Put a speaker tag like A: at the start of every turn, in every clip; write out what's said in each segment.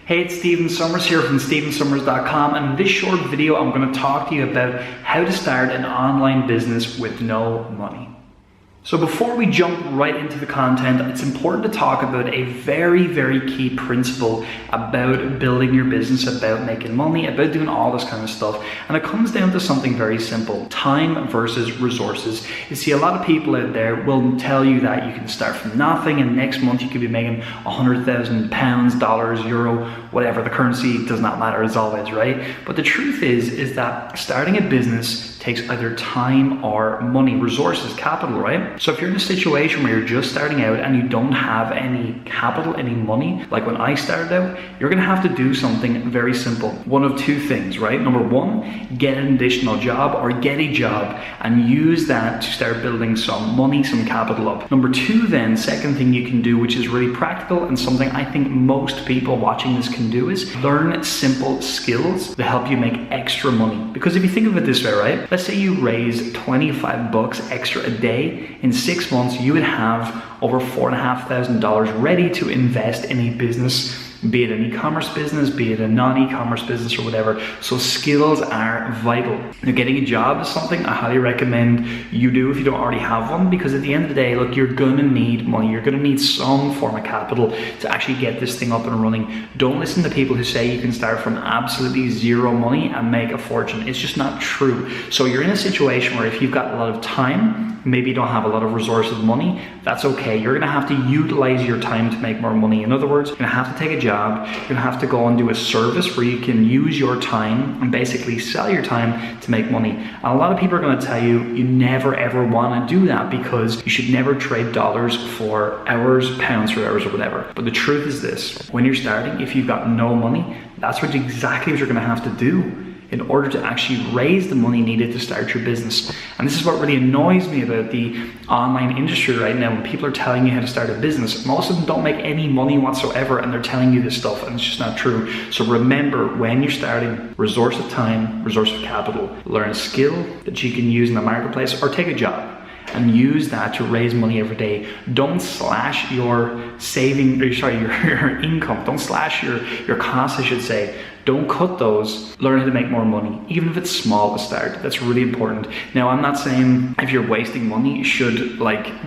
A: Hey, it's Stephen Summers here from StephenSummers.com, and in this short video I'm going to talk to you about how to start an online business with no money. So before we jump right into the content, it's important to talk about a very, very key principle about building your business, about making money, about doing all this kind of stuff. And it comes down to something very simple: time versus resources. You see, a lot of people out there will tell you that you can start from nothing and next month you could be making £100,000, dollars, euro, whatever. The currency does not matter as always, right? But the truth is that starting a business takes either time or money, resources, capital, right? So if you're in a situation where you're just starting out and you don't have any capital, any money, like when I started out, you're gonna have to do something very simple. One of two things, right? Number one, get an additional job or get a job and use that to start building some money, some capital up. Number two then, second thing you can do, which is really practical and something I think most people watching this can do, is learn simple skills to help you make extra money. Because if you think of it this way, right? Let's say you raise 25 bucks extra a day. In 6 months, you would have over $4,500 ready to invest in a business, be it an e-commerce business, be it a non-e-commerce business or whatever. So skills are vital. Now, getting a job is something I highly recommend you do if you don't already have one, because at the end of the day, look, you're gonna need money. You're gonna need some form of capital to actually get this thing up and running. Don't listen to people who say you can start from absolutely zero money and make a fortune. It's just not true. So you're in a situation where if you've got a lot of time, maybe you don't have a lot of resources, money, that's okay. You're gonna have to utilize your time to make more money. In other words, you're gonna have to take a job, you're gonna have to go and do a service where you can use your time and basically sell your time to make money. And a lot of people are gonna tell you, you never ever wanna do that because you should never trade dollars for hours, pounds for hours or whatever. But the truth is this: when you're starting, if you've got no money, that's exactly what you're gonna have to do in order to actually raise the money needed to start your business. And this is what really annoys me about the online industry right now. When people are telling you how to start a business, most of them don't make any money whatsoever and they're telling you this stuff, and it's just not true. So remember, when you're starting, resource of time, resource of capital, learn a skill that you can use in the marketplace or take a job and use that to raise money every day. Don't slash your your income. Don't slash your costs, I should say. Don't cut those. Learn how to make more money, even if it's small to start. That's really important. Now, I'm not saying if you're wasting money, you should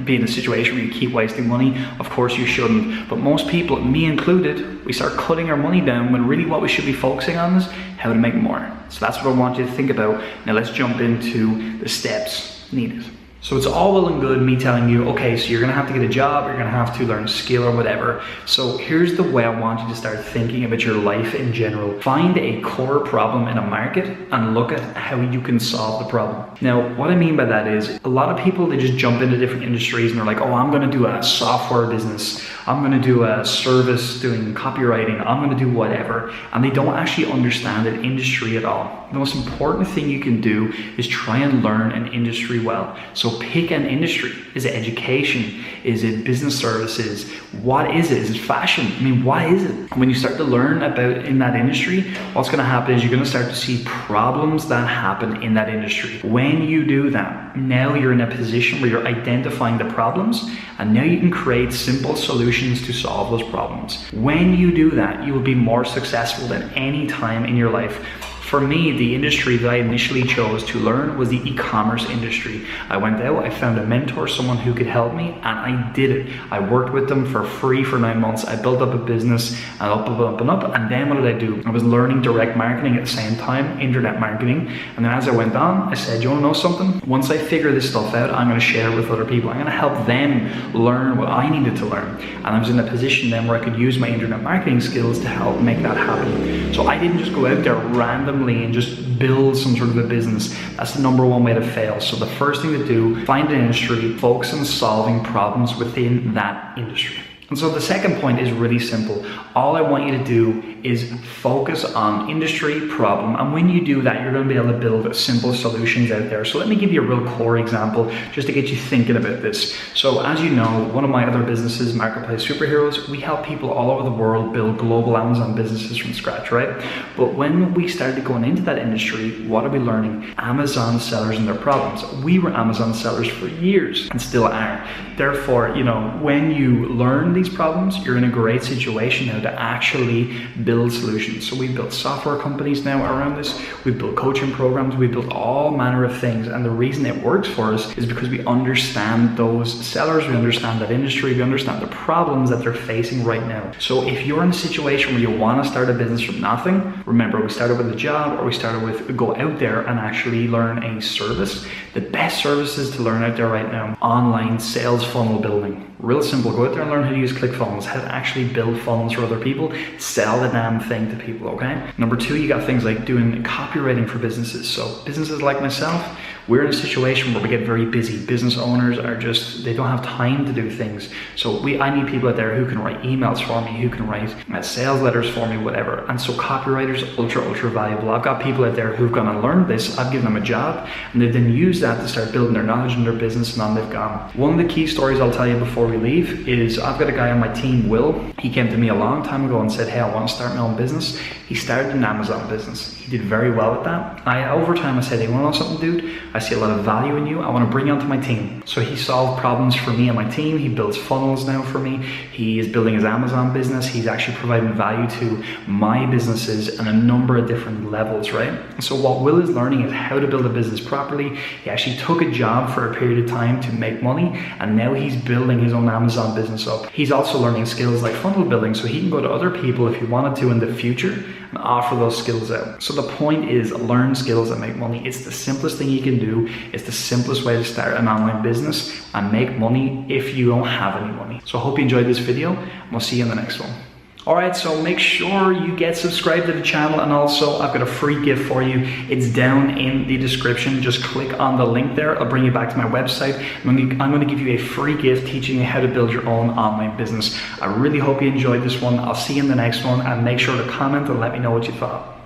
A: be in a situation where you keep wasting money. Of course you shouldn't. But most people, me included, we start cutting our money down when really what we should be focusing on is how to make more. So that's what I want you to think about. Now let's jump into the steps needed. So it's all well and good me telling you, okay, so you're gonna have to get a job, you're gonna have to learn a skill or whatever. So here's the way I want you to start thinking about your life in general. Find a core problem in a market and look at how you can solve the problem. Now, what I mean by that is, a lot of people, they just jump into different industries and they're like, oh, I'm gonna do a software business, I'm gonna do a service doing copywriting, I'm gonna do whatever. And they don't actually understand an industry at all. The most important thing you can do is try and learn an industry well. So pick an industry. Is it education? Is it business services? What is it? Is it fashion? I mean, what is it? When you start to learn about in that industry, what's gonna happen is you're gonna start to see problems that happen in that industry. When you do that, now you're in a position where you're identifying the problems, and now you can create simple solutions to solve those problems. When you do that, you will be more successful than any time in your life. For me, the industry that I initially chose to learn was the e-commerce industry. I went out, I found a mentor, someone who could help me, and I did it. I worked with them for free for 9 months. I built up a business and up and up and up. And then what did I do? I was learning direct marketing at the same time, internet marketing. And then as I went on, I said, you wanna know something? Once I figure this stuff out, I'm gonna share it with other people. I'm gonna help them learn what I needed to learn. And I was in a position then where I could use my internet marketing skills to help make that happen. So I didn't just go out there randomly and just build some sort of a business. That's the number one way to fail. So the first thing to do, find an industry, focus on solving problems within that industry. And so the second point is really simple. All I want you to do is focus on industry problem. And when you do that, you're going to be able to build simple solutions out there. So let me give you a real core example just to get you thinking about this. So as you know, one of my other businesses, Marketplace Superheroes, we help people all over the world build global Amazon businesses from scratch, right? But when we started going into that industry, what are we learning? Amazon sellers and their problems. We were Amazon sellers for years and still are. Therefore, when you learn these problems, you're in a great situation now to actually build solutions. So we've built software companies now around this, we've built coaching programs, we've built all manner of things, and the reason it works for us is because we understand those sellers, we understand that industry, we understand the problems that they're facing right now. So if you're in a situation where you want to start a business from nothing, remember, we started with a job, or we started with go out there and actually learn a service. The best services to learn out there right now: online sales funnel building. Real simple, go out there and learn how to use ClickFunnels, how to actually build funnels for other people, sell the damn thing to people, okay? Number two, you got things like doing copywriting for businesses. So businesses like myself, we're in a situation where we get very busy. Business owners are just, they don't have time to do things. So I need people out there who can write emails for me, who can write sales letters for me, whatever. And so copywriters, ultra valuable. I've got people out there who've gone and learned this, I've given them a job, and they've then used that to start building their knowledge in their business, and on they've gone. One of the key stories I'll tell you before we leave is I've got a guy on my team, Will. He came to me a long time ago and said, hey, I want to start my own business. He started an Amazon business. He did very well at that. Over time I said, hey, you want to know something, dude? I see a lot of value in you. I want to bring you onto my team. So he solved problems for me and my team. He builds funnels now for me. He is building his Amazon business. He's actually providing value to my businesses on a number of different levels, right? So what Will is learning is how to build a business properly. He actually took a job for a period of time to make money, and now he's building his own Amazon business up. He's also learning skills like funnel building, so he can go to other people if he wanted to in the future and offer those skills out. So the point is, learn skills that make money. It's the simplest thing you can do. It's the simplest way to start an online business and make money if you don't have any money. So I hope you enjoyed this video, and we'll see you in the next one. Alright, so make sure you get subscribed to the channel, and also I've got a free gift for you. It's down in the description. Just click on the link there. It'll bring you back to my website. I'm going to give you a free gift teaching you how to build your own online business. I really hope you enjoyed this one. I'll see you in the next one, and make sure to comment and let me know what you thought.